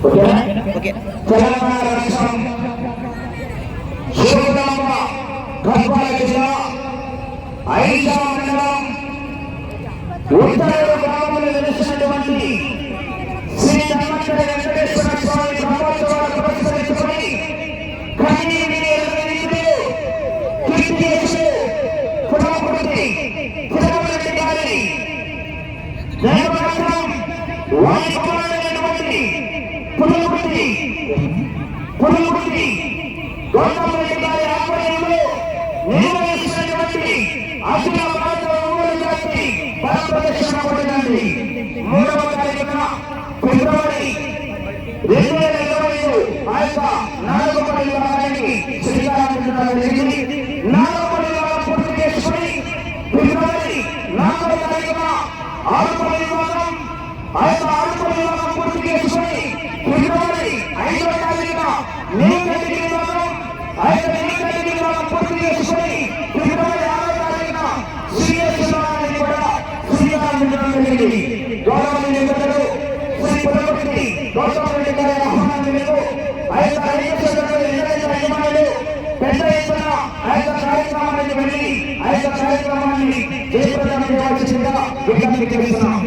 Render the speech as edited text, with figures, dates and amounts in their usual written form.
Okay. Telangana రాష్ట్రం శివరామ గద్వాల జిల్లా ఐజా మండలం ఉత్తర గ్రామంలో నిలిచినటువంటి శ్రీ ధన్వంతరి వెంకటేశ్వర స్వామి బ్రహ్మోత్సవాలు పురస్కరించుకొని పురమరెడ్డి గారి దేవరత్నం వారి కుమారుడైనటువంటి పులగుర్తి గౌతమరెడ్డి గారి ఆధ్వర్యంలో నిర్వహించినటువంటి అఖిల భారత ఒంగోలు జాతి బల ప్రదర్శన పడినది 3వ తారీఖున ఫిబ్రవరి 2025 ఆ యొక్క 4వ విభాగానికి శ్రీకారం చుట్టడం జరిగింది. 4వ విభాగం పూర్తి చేసుకుని ఫిబ్రవరి 4వ తారీఖున 6వ విభాగం ఆ యొక్క 6వ విభాగం పూర్తి చేసుకుని ఫిబ్రవరి 5వ తారీఖున నీలగిరి విభాగం ఆ యొక్క నీలగిరి విభాగం పూర్తి చేసుకుని ఫిబ్రవరి 6వ తారీఖున సిఎస్ విభాగానికి కూడా శ్రీకారం చుట్టడం జరిగింది. గౌరవనీయులు శ్రీ పులగుర్తి గౌతమరెడ్డి గారి ఆహ్వానం మేరకు ఆ యొక్క యజమానులు పెద్ద ఎత్తున ఆ యొక్క కార్యక్రమానికి వెళ్ళి ఆ యొక్క కార్యక్రమాన్ని జయప్రదం చేయవలసిందిగా విజ్ఞప్తి చేస్తున్నాం.